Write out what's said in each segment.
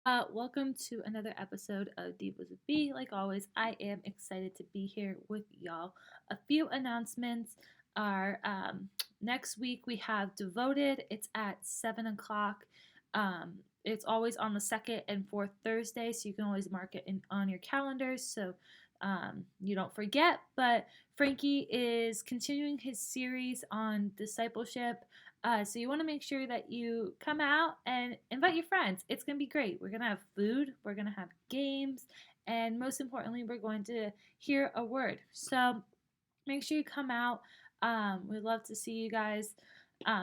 Welcome to another episode of Devos with B. Like always, I am excited to be here with y'all. A few announcements are next week we have Devoted. It's at 7 o'clock. It's always on the second and fourth Thursday, so you can always mark it on your calendars so you don't forget. But Frankie is continuing his series on discipleship. So you want to make sure that you come out and invite your friends. It's going to be great. We're going to have food, we're going to have games, and most importantly, we're going to hear a word. So make sure you come out. We'd love to see you guys.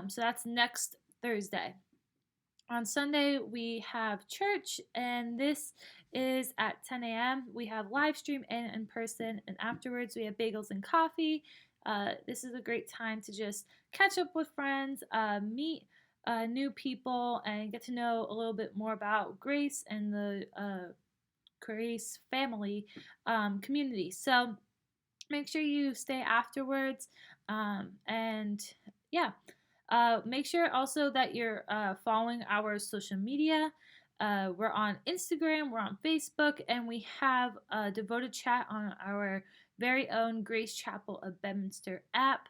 So that's next Thursday. On Sunday, we have church, and this is at 10 a.m. We have live stream and in person, and afterwards, we have bagels and coffee. This is a great time to just catch up with friends, meet new people, and get to know a little bit more about Grace and the Grace family community. So make sure you stay afterwards. And yeah, make sure also that you're following our social media. We're on Instagram, we're on Facebook, and we have a devoted chat on our very own Grace Chapel of Bedminster app.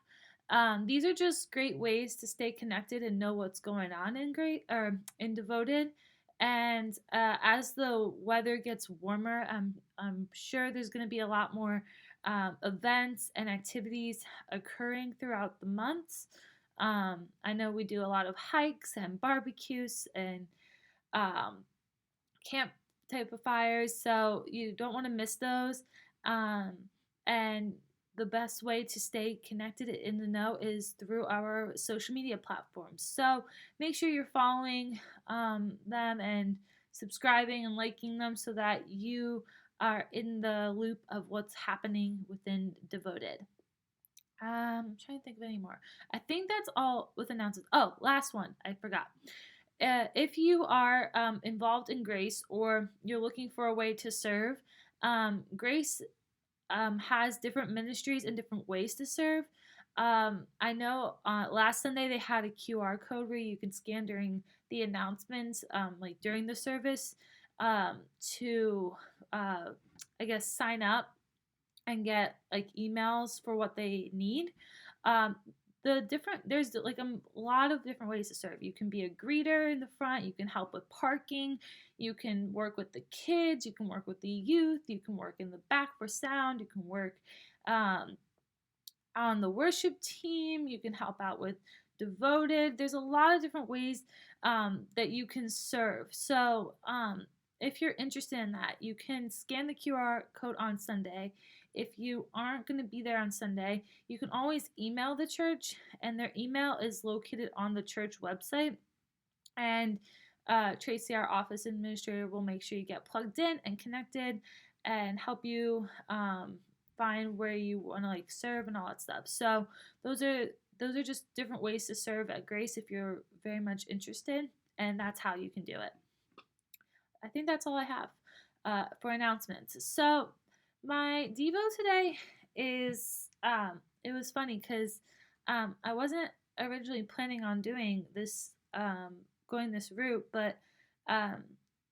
These are just great ways to stay connected and know what's going on in Great or in Devoted. And as the weather gets warmer, I'm sure there's going to be a lot more events and activities occurring throughout the months. I know we do a lot of hikes and barbecues and um, camp type of fires, so you don't want to miss those. Um, and the best way to stay connected in the know is through our social media platforms. So make sure you're following them and subscribing and liking them so that you are in the loop of what's happening within Devoted. I'm trying to think of any more. I think that's all with announcements. Oh, last one. I forgot. If you are involved in Grace or you're looking for a way to serve, Grace has different ministries and different ways to serve. I know last Sunday they had a QR code where you can scan during the announcements, like during the service, to, I guess, sign up and get like emails for what they need. Um, there's like a lot of different ways to serve. You can be a greeter in the front, you can help with parking, you can work with the kids, you can work with the youth, you can work in the back for sound, you can work um, on the worship team, you can help out with devoted. There's a lot of different ways that you can serve. So if you're interested in that, you can scan the QR code on Sunday. If you aren't going to be there on Sunday, you can always email the church, and their email is located on the church website. And Tracy, our office administrator, will make sure you get plugged in and connected and help you find where you want to like serve and all that stuff. So those are just different ways to serve at Grace if you're very much interested, and that's how you can do it. I think that's all I have for announcements. So my Devo today is it was funny because I wasn't originally planning on doing this going this route, but um,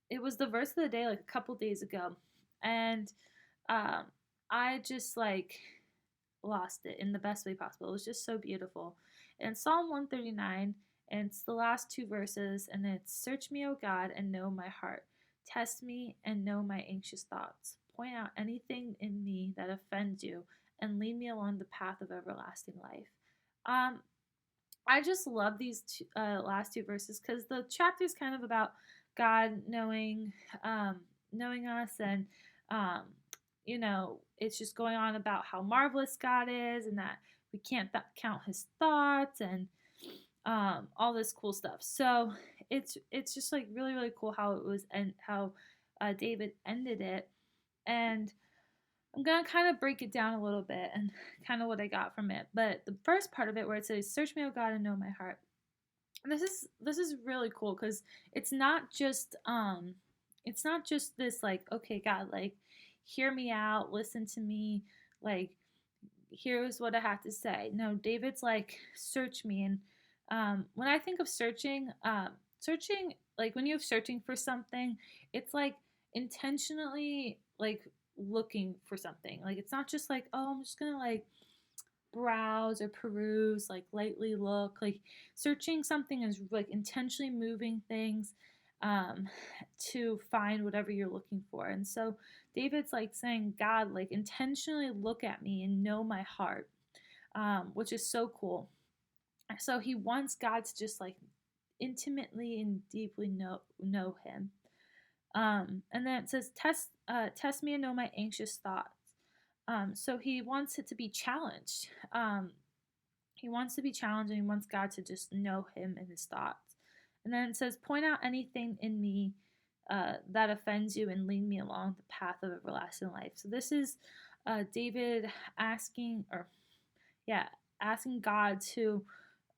it was the verse of the day like a couple days ago, and um, I just like lost it in the best way possible. It was just so beautiful. And Psalm 139, and it's the last two verses, and it's search me, O God, and know my heart. Test me and know my anxious thoughts. Point out anything in me that offends you, and lead me along the path of everlasting life. Um, I just love these last two verses because the chapter is kind of about God knowing us, and um, it's just going on about how marvelous God is, and that we can't count His thoughts, and all this cool stuff. So it's just like really really cool how it was and how David ended it, and I'm gonna kind of break it down a little bit and kind of what I got from it. But the first part of it, where it says, "Search me, O God, and know my heart," and this is really cool because it's not just this like, okay, God, like hear me out, listen to me, like here's what I have to say. No, David's like, search me, and when I think of searching, searching like when you're searching for something, it's like intentionally like looking for something. Like it's not just like, oh, I'm just gonna like browse or peruse, like lightly look. Like searching something is like intentionally moving things um to find whatever you're looking for. And so David's like saying, God, like intentionally look at me and know my heart, which is so cool. So he wants God to just like intimately and deeply know him. And then it says, test me and know my anxious thoughts. So he wants it to be challenged. He wants to be challenged, and he wants God to just know him and his thoughts. And then it says, point out anything in me that offends you and lead me along the path of everlasting life. So this is David asking, or yeah, asking God to,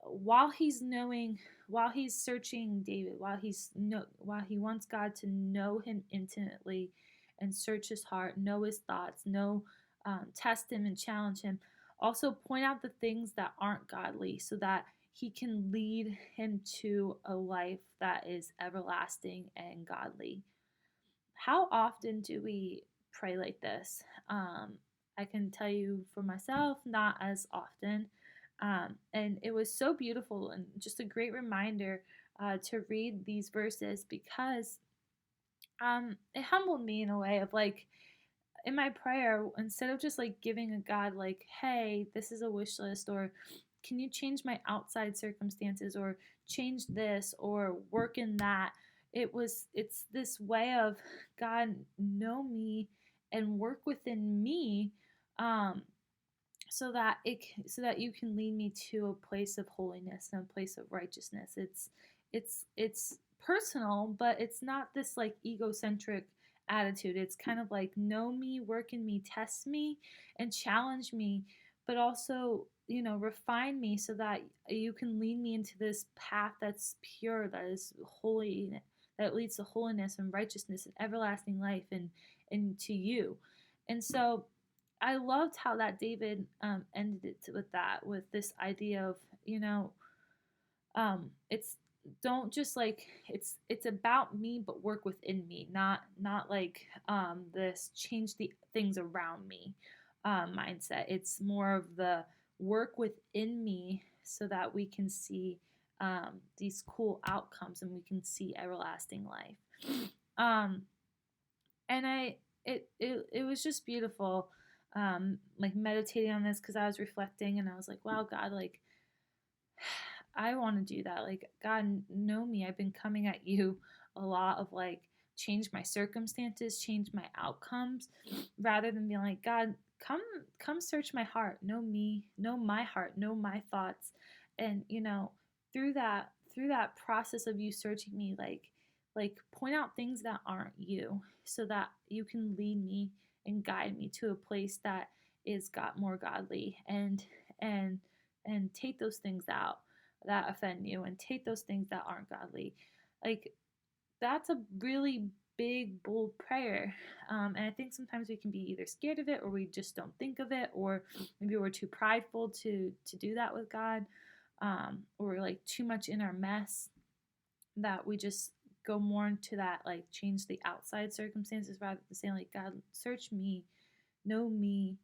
while he's knowing, while he's searching David, while he wants God to know him intimately and search his heart, know his thoughts, test him and challenge him. Also point out the things that aren't godly so that he can lead him to a life that is everlasting and godly. How often do we pray like this? I can tell you for myself, not as often. And it was so beautiful and just a great reminder to read these verses because it humbled me in a way of like, in my prayer, instead of just like giving a God like, hey, this is a wish list, or can you change my outside circumstances, or change this, or work in that, it's this way of, God, know me and work within me, um so that you can lead me to a place of holiness and a place of righteousness. It's personal, but it's not this like egocentric attitude. It's kind of like, know me, work in me, test me, and challenge me, but also, refine me so that you can lead me into this path that's pure, that is holy, that leads to holiness and righteousness and everlasting life, and to you. And so I loved how that David ended it with that, with this idea of, it's, don't just like, it's about me, but work within me, not like this change the things around me mindset. It's more of the work within me so that we can see these cool outcomes and we can see everlasting life. Um, and it was just beautiful, like meditating on this, because I was reflecting and I was like, wow, God, like I want to do that. Like, God, know me, I've been coming at you a lot of like, change my circumstances, change my outcomes, rather than being like, God, come search my heart, know me, know my heart, know my thoughts. And through that process of you searching me, like point out things that aren't you so that you can lead me and guide me to a place that is got more godly, and and take those things out that offend you, and take those things that aren't godly. Like, that's a really big, bold prayer. And I think sometimes we can be either scared of it, or we just don't think of it, or maybe we're too prideful to do that with God, or we're like too much in our mess that we just go more into that, like change the outside circumstances rather than saying like, God, search me, know me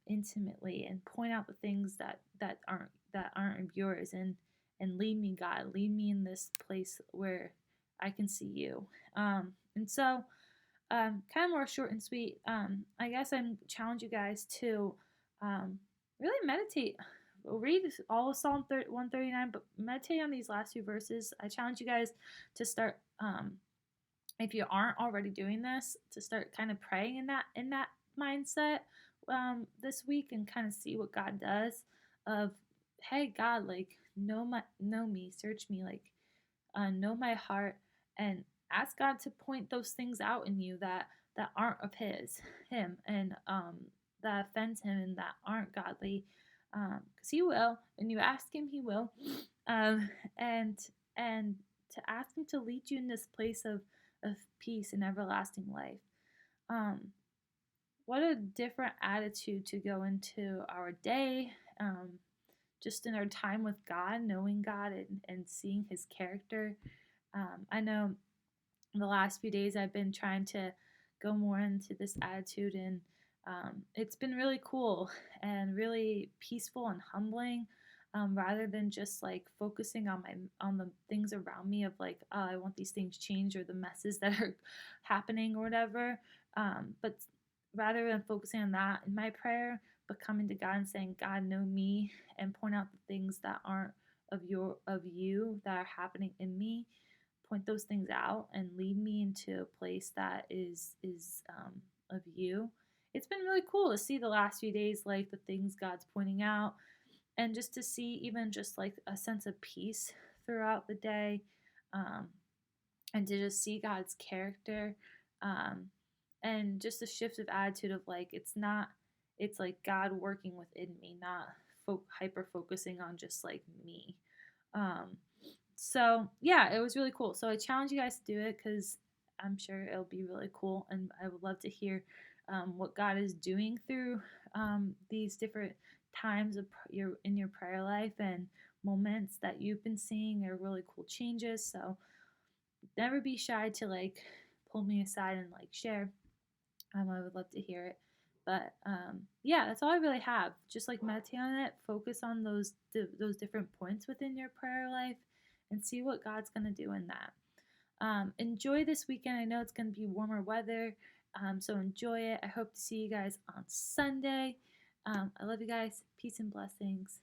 intimately, and point out the things that aren't yours, and lead me, God, lead me in this place where I can see you. And so kind of more short and sweet. I guess I challenge you guys to really meditate. Read all of Psalm 139, but meditate on these last few verses. I challenge you guys to start, if you aren't already doing this, to start kind of praying in that mindset this week, and kind of see what God does. Of, hey, God, like know me, search me, like know my heart, and ask God to point those things out in you that aren't of him, and that offends him and that aren't godly, because he will. When you ask him, he will, um, and and to ask him to lead you in this place of peace and everlasting life. Um, what a different attitude to go into our day, just in our time with God, knowing God, and seeing his character, I know the last few days I've been trying to go more into this attitude, and it's been really cool and really peaceful and humbling. Rather than just like focusing on the things around me of like, oh, I want these things changed or the messes that are happening or whatever, but rather than focusing on that in my prayer, but coming to God and saying, God, know me, and point out the things that aren't of you that are happening in me, point those things out and lead me into a place that is of you. It's been really cool to see the last few days, like the things God's pointing out, and just to see even just like a sense of peace throughout the day, um, and to just see God's character, um, and just a shift of attitude of like it's like God working within me, not hyper focusing on just like me. Um, so yeah, it was really cool. So I challenge you guys to do it because I'm sure it'll be really cool, and I would love to hear what God is doing through these different times of your in your prayer life and moments that you've been seeing are really cool changes. So never be shy to like pull me aside and like share. I would love to hear it. But yeah, that's all I really have. Just like meditate on it, focus on those different points within your prayer life, and see what God's gonna do in that. Enjoy this weekend. I know it's gonna be warmer weather, so enjoy it. I hope to see you guys on Sunday. I love you guys. Peace and blessings.